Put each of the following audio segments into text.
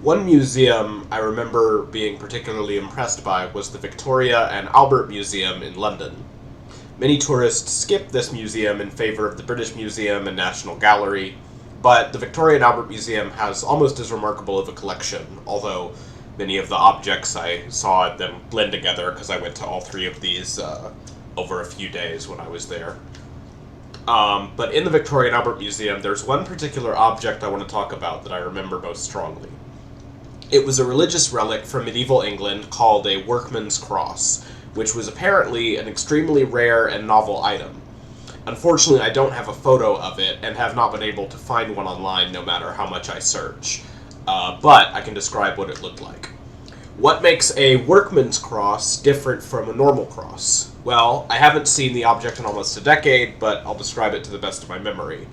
One museum I remember being particularly impressed by was the Victoria and Albert Museum in London. Many tourists skip this museum in favor of the British Museum and National Gallery, but the Victoria and Albert Museum has almost as remarkable of a collection, although many of the objects I saw them blend together because I went to all three of these over a few days when I was there. But in the Victoria and Albert Museum, there's one particular object I want to talk about that I remember most strongly. It was a religious relic from medieval England called a workman's cross, which was apparently an extremely rare and novel item. Unfortunately, I don't have a photo of it and have not been able to find one online no matter how much I search, but I can describe what it looked like. What makes a workman's cross different from a normal cross? Well, I haven't seen the object in almost a decade, but I'll describe it to the best of my memory.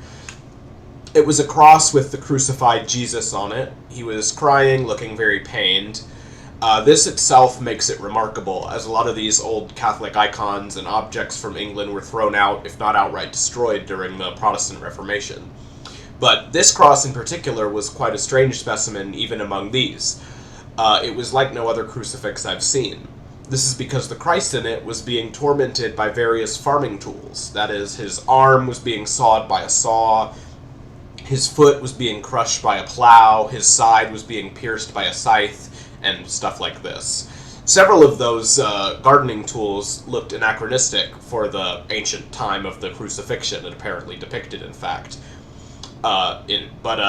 It was a cross with the crucified Jesus on it. He was crying, looking very pained. This itself makes it remarkable, as a lot of these old Catholic icons and objects from England were thrown out, if not outright destroyed, during the Protestant Reformation. But this cross in particular was quite a strange specimen even among these. It was like no other crucifix I've seen. This is because the Christ in it was being tormented by various farming tools. That is, his arm was being sawed by a saw, his foot was being crushed by a plow, his side was being pierced by a scythe, and stuff like this. Several of those gardening tools looked anachronistic for the ancient time of the crucifixion, and apparently depicted, in fact. But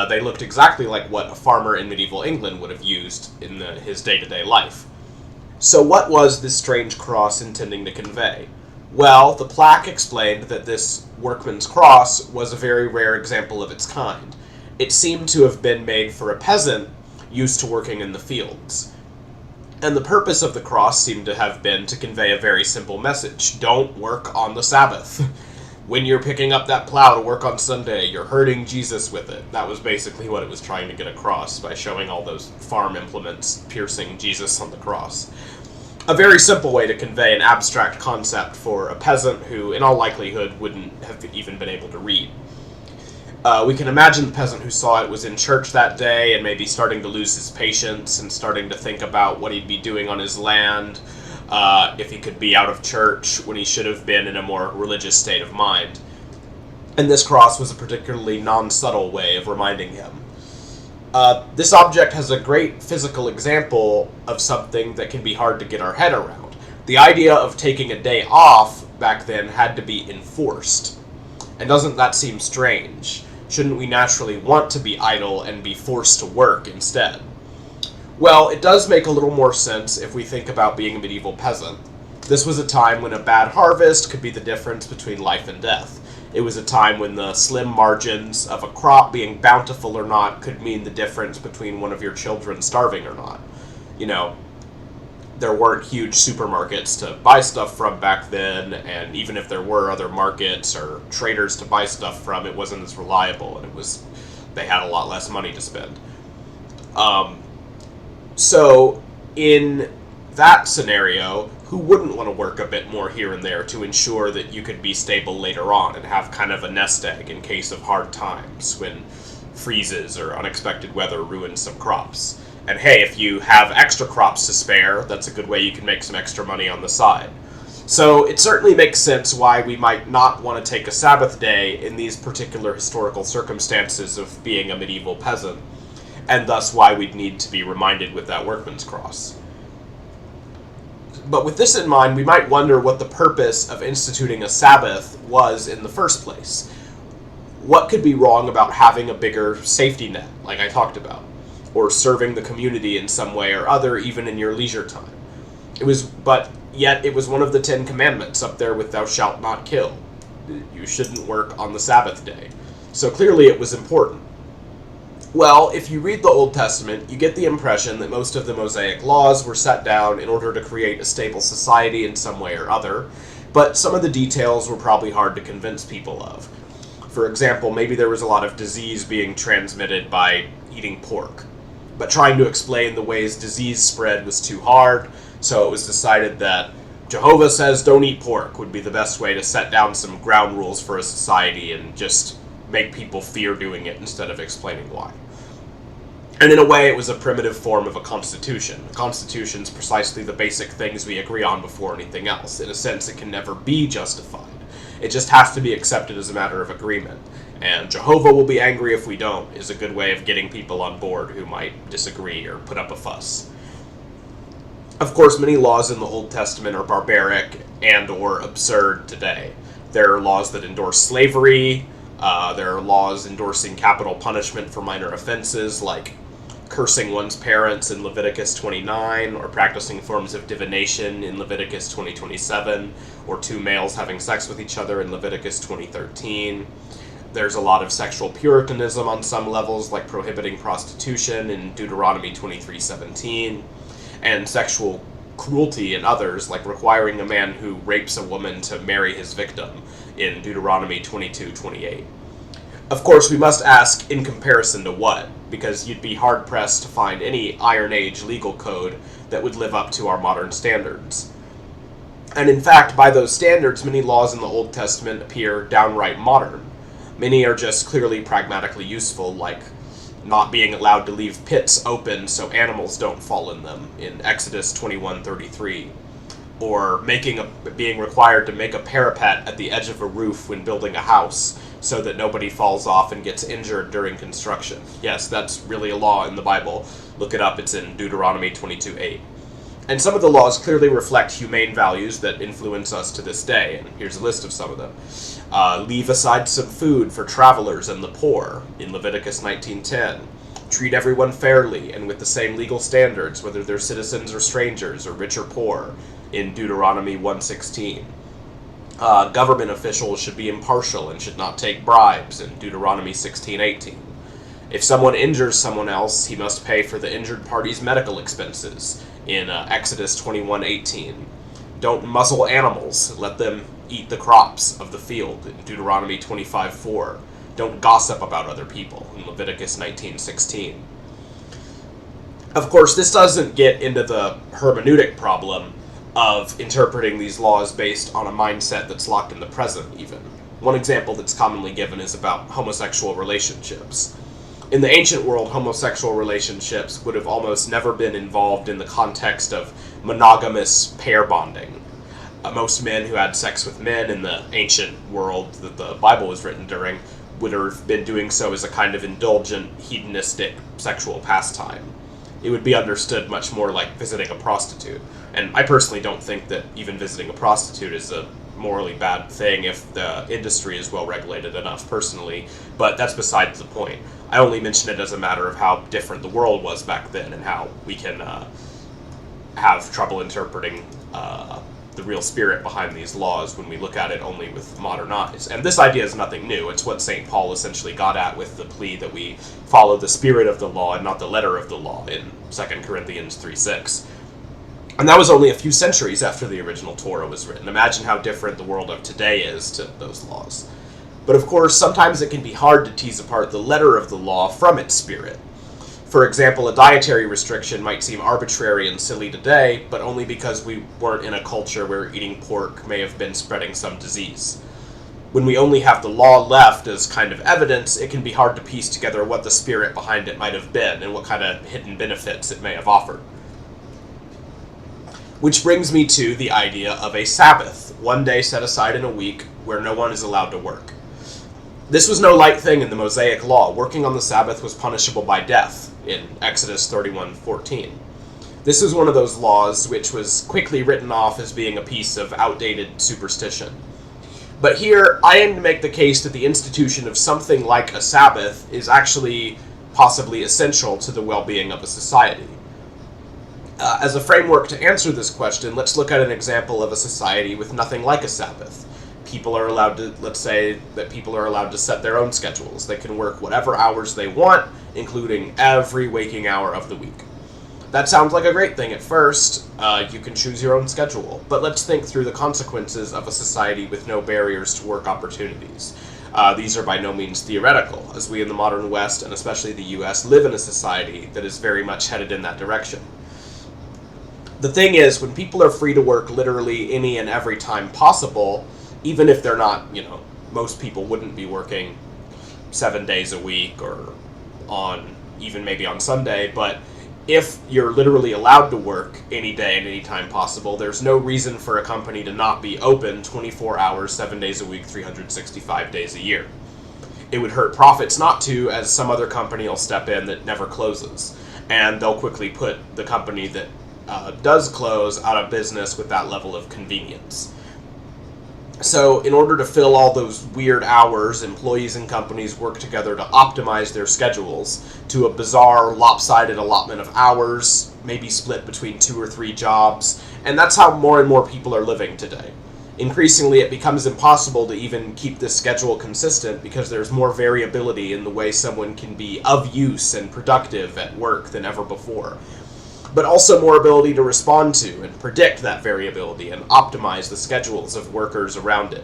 they looked exactly like what a farmer in medieval England would have used in his day-to-day life. So what was this strange cross intending to convey? Well, the plaque explained that this workman's cross was a very rare example of its kind. It seemed to have been made for a peasant used to working in the fields. And the purpose of the cross seemed to have been to convey a very simple message. Don't work on the Sabbath. When you're picking up that plow to work on Sunday, you're hurting Jesus with it. That was basically what it was trying to get across by showing all those farm implements piercing Jesus on the cross. A very simple way to convey an abstract concept for a peasant who, in all likelihood, wouldn't have even been able to read. We can imagine the peasant who saw it was in church that day and maybe starting to lose his patience and starting to think about what he'd be doing on his land, if he could be out of church when he should have been in a more religious state of mind. And this cross was a particularly non-subtle way of reminding him. This object has a great physical example of something that can be hard to get our head around. The idea of taking a day off back then had to be enforced. And doesn't that seem strange? Shouldn't we naturally want to be idle and be forced to work instead? Well, it does make a little more sense if we think about being a medieval peasant. This was a time when a bad harvest could be the difference between life and death. It was a time when the slim margins of a crop being bountiful or not could mean the difference between one of your children starving or not. You know, there weren't huge supermarkets to buy stuff from back then, and even if there were other markets or traders to buy stuff from, it wasn't as reliable, and they had a lot less money to spend. So, in that scenario, who wouldn't want to work a bit more here and there to ensure that you could be stable later on and have kind of a nest egg in case of hard times when freezes or unexpected weather ruin some crops? And hey, if you have extra crops to spare, that's a good way you can make some extra money on the side. So it certainly makes sense why we might not want to take a Sabbath day in these particular historical circumstances of being a medieval peasant, and thus why we'd need to be reminded with that workman's cross. But with this in mind, we might wonder what the purpose of instituting a Sabbath was in the first place. What could be wrong about having a bigger safety net, like I talked about, or serving the community in some way or other, even in your leisure time? But yet it was one of the 10 Commandments up there with "Thou shalt not kill." You shouldn't work on the Sabbath day. So clearly it was important. Well, if you read the Old Testament, you get the impression that most of the Mosaic laws were set down in order to create a stable society in some way or other, but some of the details were probably hard to convince people of. For example, maybe there was a lot of disease being transmitted by eating pork, but trying to explain the ways disease spread was too hard, so it was decided that Jehovah says don't eat pork would be the best way to set down some ground rules for a society and just make people fear doing it instead of explaining why. And in a way, it was a primitive form of a constitution. A constitution's precisely the basic things we agree on before anything else. In a sense, it can never be justified. It just has to be accepted as a matter of agreement. And Jehovah will be angry if we don't is a good way of getting people on board who might disagree or put up a fuss. Of course, many laws in the Old Testament are barbaric and or absurd today. There are laws that endorse slavery. There are laws endorsing capital punishment for minor offenses, like cursing one's parents in Leviticus 29, or practicing forms of divination in Leviticus 20:27, or two males having sex with each other in Leviticus 20:13. There's a lot of sexual puritanism on some levels, like prohibiting prostitution in Deuteronomy 23:17, and sexual cruelty in others, like requiring a man who rapes a woman to marry his victim in Deuteronomy 22:28. Of course, we must ask, in comparison to what? Because you'd be hard-pressed to find any Iron Age legal code that would live up to our modern standards. And in fact, by those standards, many laws in the Old Testament appear downright modern. Many are just clearly pragmatically useful, like not being allowed to leave pits open so animals don't fall in them in Exodus 21:33, or being required to make a parapet at the edge of a roof when building a house so that nobody falls off and gets injured during construction. Yes, that's really a law in the Bible. Look it up, it's in Deuteronomy 22:8. And some of the laws clearly reflect humane values that influence us to this day, and here's a list of some of them. Leave aside some food for travelers and the poor, in Leviticus 19:10. Treat everyone fairly and with the same legal standards, whether they're citizens or strangers, or rich or poor, in Deuteronomy 1:16. Government officials should be impartial and should not take bribes, in Deuteronomy 16:18. If someone injures someone else, he must pay for the injured party's medical expenses, in Exodus 21:18. Don't muzzle animals, let them eat the crops of the field, in Deuteronomy 25:4. Don't gossip about other people, in Leviticus 19:16. Of course, this doesn't get into the hermeneutic problem of interpreting these laws based on a mindset that's locked in the present, even. One example that's commonly given is about homosexual relationships. In the ancient world, homosexual relationships would have almost never been involved in the context of monogamous pair bonding. Most men who had sex with men in the ancient world that the Bible was written during would have been doing so as a kind of indulgent, hedonistic sexual pastime. It would be understood much more like visiting a prostitute. And I personally don't think that even visiting a prostitute is a morally bad thing if the industry is well regulated enough, personally, but that's besides the point. I only mention it as a matter of how different the world was back then and how we can have trouble interpreting the real spirit behind these laws when we look at it only with modern eyes. And this idea is nothing new. It's what St. Paul essentially got at with the plea that we follow the spirit of the law and not the letter of the law in 2 Corinthians 3:6. And that was only a few centuries after the original Torah was written. Imagine how different the world of today is to those laws. But of course, sometimes it can be hard to tease apart the letter of the law from its spirit. For example, a dietary restriction might seem arbitrary and silly today, but only because we weren't in a culture where eating pork may have been spreading some disease. When we only have the law left as kind of evidence, it can be hard to piece together what the spirit behind it might have been and what kind of hidden benefits it may have offered. Which brings me to the idea of a Sabbath, one day set aside in a week where no one is allowed to work. This was no light thing in the Mosaic law. Working on the Sabbath was punishable by death in Exodus 31:14. This was one of those laws which was quickly written off as being a piece of outdated superstition. But here, I aim to make the case that the institution of something like a Sabbath is actually possibly essential to the well-being of a society. As a framework to answer this question, let's look at an example of a society with nothing like a Sabbath. People are allowed to, let's say that people are allowed to set their own schedules. They can work whatever hours they want, including every waking hour of the week. That sounds like a great thing at first. You can choose your own schedule. But let's think through the consequences of a society with no barriers to work opportunities. These are by no means theoretical, as we in the modern West, and especially the US, live in a society that is very much headed in that direction. The thing is, when people are free to work literally any and every time possible, even if they're not, most people wouldn't be working 7 days a week or on, even maybe on Sunday, but if you're literally allowed to work any day and any time possible, there's no reason for a company to not be open 24 hours, 7 days a week, 365 days a year. It would hurt profits not to, as some other company will step in that never closes. And they'll quickly put the company that does close out of business with that level of convenience. So in order to fill all those weird hours, employees and companies work together to optimize their schedules to a bizarre, lopsided allotment of hours, maybe split between 2 or 3 jobs, and that's how more and more people are living today. Increasingly, it becomes impossible to even keep this schedule consistent because there's more variability in the way someone can be of use and productive at work than ever before. But also more ability to respond to and predict that variability and optimize the schedules of workers around it.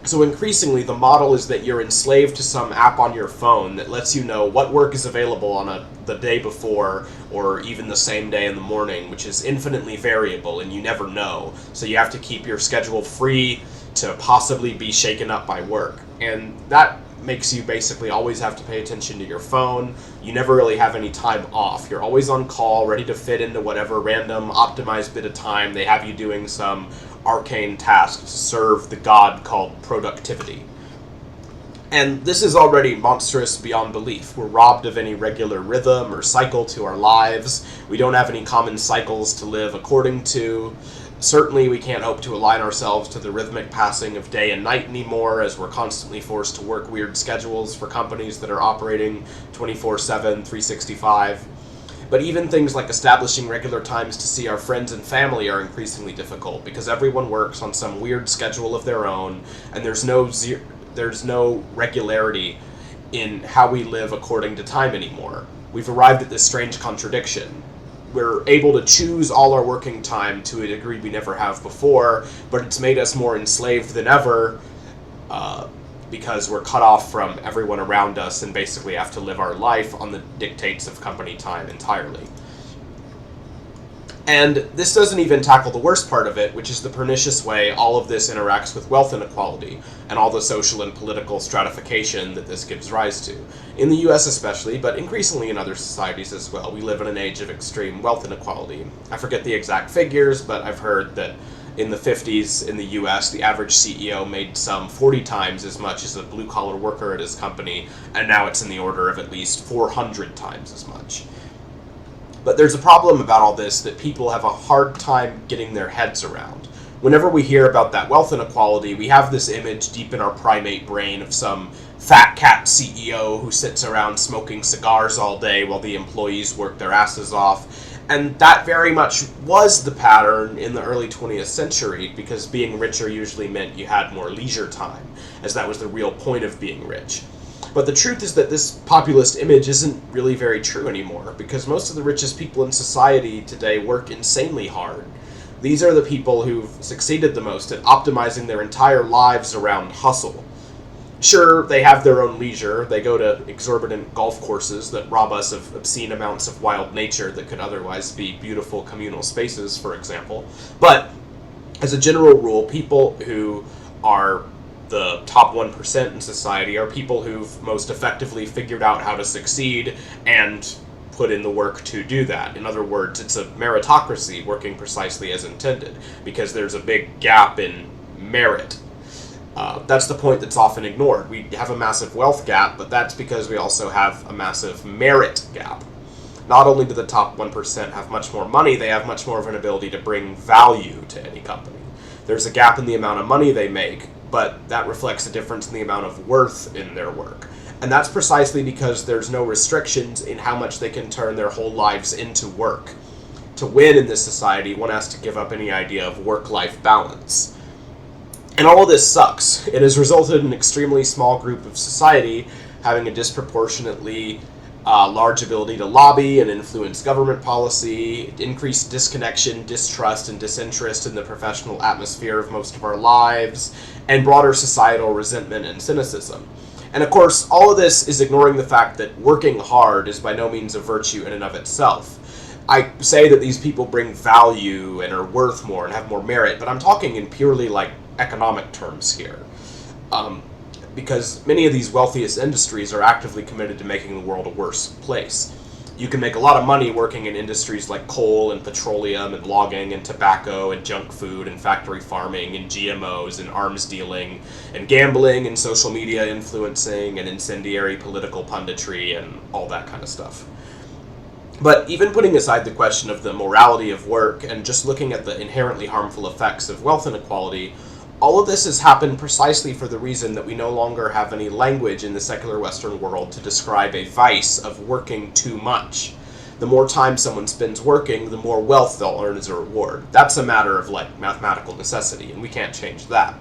So increasingly, the model is that you're enslaved to some app on your phone that lets you know what work is available on the day before or even the same day in the morning, which is infinitely variable and you never know. So you have to keep your schedule free to possibly be shaken up by work. And that makes you basically always have to pay attention to your phone. You never really have any time off. You're always on call, ready to fit into whatever random optimized bit of time they have you doing some arcane task to serve the god called productivity. And this is already monstrous beyond belief. We're robbed of any regular rhythm or cycle to our lives. We don't have any common cycles to live according to. Certainly, we can't hope to align ourselves to the rhythmic passing of day and night anymore, as we're constantly forced to work weird schedules for companies that are operating 24/7, 365. But even things like establishing regular times to see our friends and family are increasingly difficult, because everyone works on some weird schedule of their own, and there's no regularity in how we live according to time anymore. We've arrived at this strange contradiction. We're able to choose all our working time to a degree we never have before, but it's made us more enslaved than ever because we're cut off from everyone around us and basically have to live our life on the dictates of company time entirely. And this doesn't even tackle the worst part of it, which is the pernicious way all of this interacts with wealth inequality and all the social and political stratification that this gives rise to. In the US especially, but increasingly in other societies as well, we live in an age of extreme wealth inequality. I forget the exact figures, but I've heard that in the 50s in the US, the average CEO made some 40 times as much as a blue-collar worker at his company, and now it's in the order of at least 400 times as much. But there's a problem about all this that people have a hard time getting their heads around. Whenever we hear about that wealth inequality, we have this image deep in our primate brain of some fat cat CEO who sits around smoking cigars all day while the employees work their asses off. And that very much was the pattern in the early 20th century, because being richer usually meant you had more leisure time, as that was the real point of being rich. But the truth is that this populist image isn't really very true anymore, because most of the richest people in society today work insanely hard. These are the people who've succeeded the most at optimizing their entire lives around hustle. Sure, they have their own leisure. They go to exorbitant golf courses that rob us of obscene amounts of wild nature that could otherwise be beautiful communal spaces, for example. But as a general rule, people who are the top 1% in society are people who've most effectively figured out how to succeed and put in the work to do that. In other words, it's a meritocracy working precisely as intended, because there's a big gap in merit. That's the point that's often ignored. We have a massive wealth gap, but that's because we also have a massive merit gap. Not only do the top 1% have much more money, they have much more of an ability to bring value to any company. There's a gap in the amount of money they make, but that reflects a difference in the amount of worth in their work. And that's precisely because there's no restrictions in how much they can turn their whole lives into work. To win in this society, one has to give up any idea of work-life balance. And all of this sucks. It has resulted in an extremely small group of society having a disproportionately large ability to lobby and influence government policy, increased disconnection, distrust, and disinterest in the professional atmosphere of most of our lives, and broader societal resentment and cynicism. And of course, all of this is ignoring the fact that working hard is by no means a virtue in and of itself. I say that these people bring value and are worth more and have more merit, but I'm talking in purely like economic terms here. because many of these wealthiest industries are actively committed to making the world a worse place. You can make a lot of money working in industries like coal and petroleum and logging and tobacco and junk food and factory farming and GMOs and arms dealing and gambling and social media influencing and incendiary political punditry and all that kind of stuff. But even putting aside the question of the morality of work and just looking at the inherently harmful effects of wealth inequality, all of this has happened precisely for the reason that we no longer have any language in the secular Western world to describe a vice of working too much. The more time someone spends working, the more wealth they'll earn as a reward. That's a matter of mathematical necessity, and we can't change that.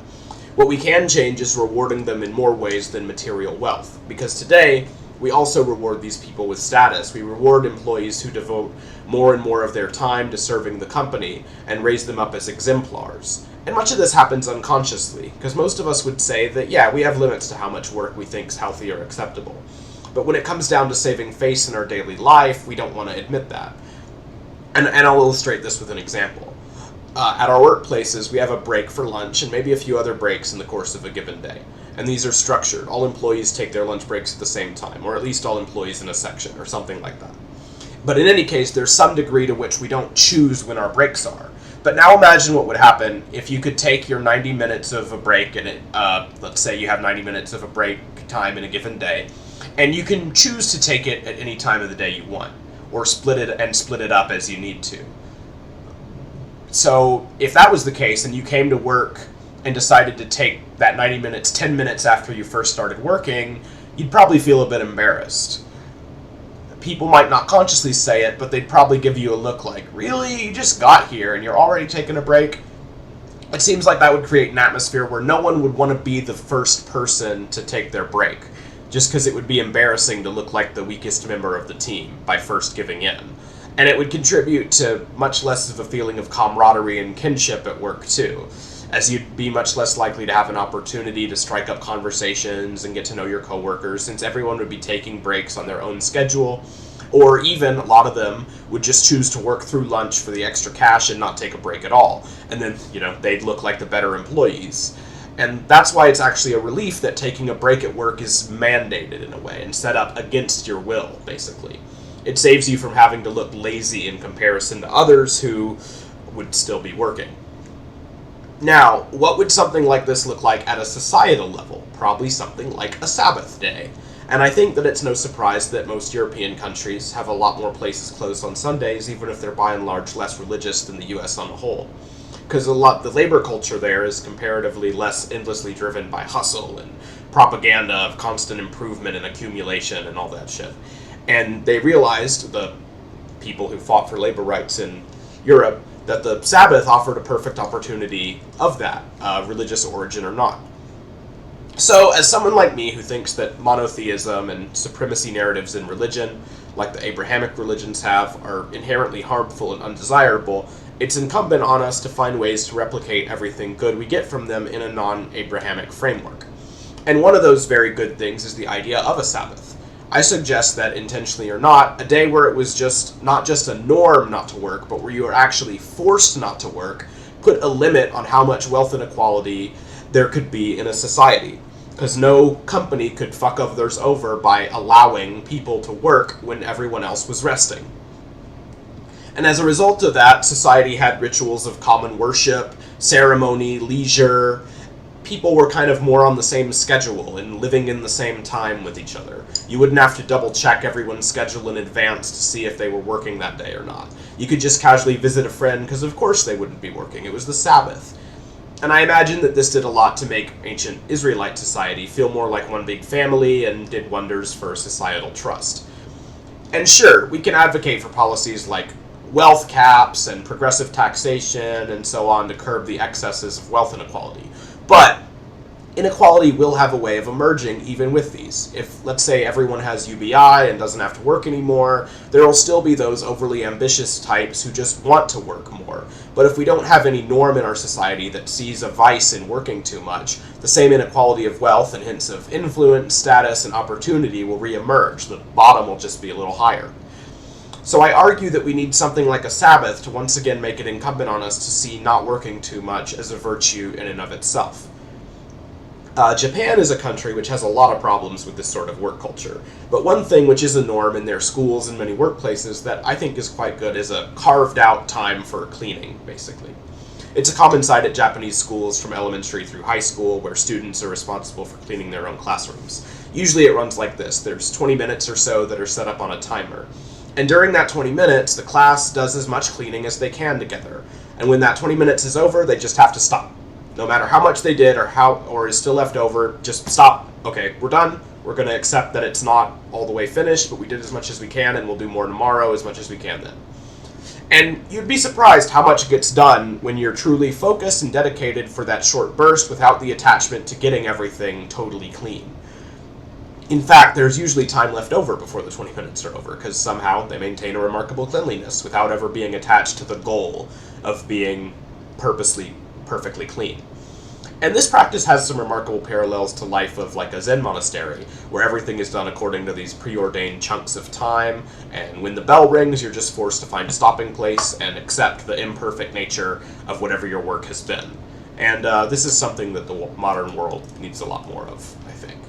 What we can change is rewarding them in more ways than material wealth, because today we also reward these people with status. We reward employees who devote more and more of their time to serving the company and raise them up as exemplars. And much of this happens unconsciously, because most of us would say that, yeah, we have limits to how much work we think is healthy or acceptable. But when it comes down to saving face in our daily life, we don't want to admit that. And I'll illustrate this with an example. At our workplaces, we have a break for lunch and maybe a few other breaks in the course of a given day. And these are structured. All employees take their lunch breaks at the same time, or at least all employees in a section, or something like that. But in any case, there's some degree to which we don't choose when our breaks are. But now imagine what would happen if you could take your 90 minutes of a break, and let's say you have 90 minutes of a break time in a given day, and you can choose to take it at any time of the day you want, or split it up as you need to. So if that was the case, and you came to work and decided to take that 90 minutes 10 minutes after you first started working, you'd probably feel a bit embarrassed. People might not consciously say it, but they'd probably give you a look like, really? You just got here and you're already taking a break? It seems like that would create an atmosphere where no one would want to be the first person to take their break, just because it would be embarrassing to look like the weakest member of the team by first giving in. And it would contribute to much less of a feeling of camaraderie and kinship at work too, as you'd be much less likely to have an opportunity to strike up conversations and get to know your coworkers, since everyone would be taking breaks on their own schedule, or even a lot of them would just choose to work through lunch for the extra cash and not take a break at all. And then, they'd look like the better employees. And that's why it's actually a relief that taking a break at work is mandated in a way and set up against your will, basically. It saves you from having to look lazy in comparison to others who would still be working. Now, what would something like this look like at a societal level? Probably something like a Sabbath day. And I think that it's no surprise that most European countries have a lot more places closed on Sundays, even if they're by and large less religious than the US on a whole. Because the labor culture there is comparatively less endlessly driven by hustle and propaganda of constant improvement and accumulation and all that shit. And they realized, the people who fought for labor rights in Europe, that the Sabbath offered a perfect opportunity of that, religious origin or not. So, as someone like me who thinks that monotheism and supremacy narratives in religion, like the Abrahamic religions have, are inherently harmful and undesirable, it's incumbent on us to find ways to replicate everything good we get from them in a non-Abrahamic framework. And one of those very good things is the idea of a Sabbath. I suggest that, intentionally or not, a day where it was just not just a norm not to work, but where you are actually forced not to work, put a limit on how much wealth inequality there could be in a society. Because no company could fuck others over by allowing people to work when everyone else was resting. And as a result of that, society had rituals of common worship, ceremony, leisure. People were kind of more on the same schedule and living in the same time with each other. You wouldn't have to double check everyone's schedule in advance to see if they were working that day or not. You could just casually visit a friend because of course they wouldn't be working. It was the Sabbath. And I imagine that this did a lot to make ancient Israelite society feel more like one big family and did wonders for societal trust. And sure, we can advocate for policies like wealth caps and progressive taxation and so on to curb the excesses of wealth inequality. But inequality will have a way of emerging even with these. If, let's say, everyone has UBI and doesn't have to work anymore, there will still be those overly ambitious types who just want to work more. But if we don't have any norm in our society that sees a vice in working too much, the same inequality of wealth and hence of influence, status, and opportunity will reemerge. The bottom will just be a little higher. So I argue that we need something like a Sabbath to once again make it incumbent on us to see not working too much as a virtue in and of itself. Japan is a country which has a lot of problems with this sort of work culture, but one thing which is a norm in their schools and many workplaces that I think is quite good is a carved out time for cleaning, basically. It's a common sight at Japanese schools from elementary through high school where students are responsible for cleaning their own classrooms. Usually it runs like this. There's 20 minutes or so that are set up on a timer. And during that 20 minutes, the class does as much cleaning as they can together. And when that 20 minutes is over, they just have to stop. No matter how much they did or is still left over, just stop. Okay, we're done. We're going to accept that it's not all the way finished, but we did as much as we can, and we'll do more tomorrow as much as we can then. And you'd be surprised how much gets done when you're truly focused and dedicated for that short burst without the attachment to getting everything totally clean. In fact, there's usually time left over before the 20 minutes are over, because somehow they maintain a remarkable cleanliness without ever being attached to the goal of being purposely perfectly clean. And this practice has some remarkable parallels to life of like a Zen monastery, where everything is done according to these preordained chunks of time, and when the bell rings, you're just forced to find a stopping place and accept the imperfect nature of whatever your work has been. And this is something that the modern world needs a lot more of, I think.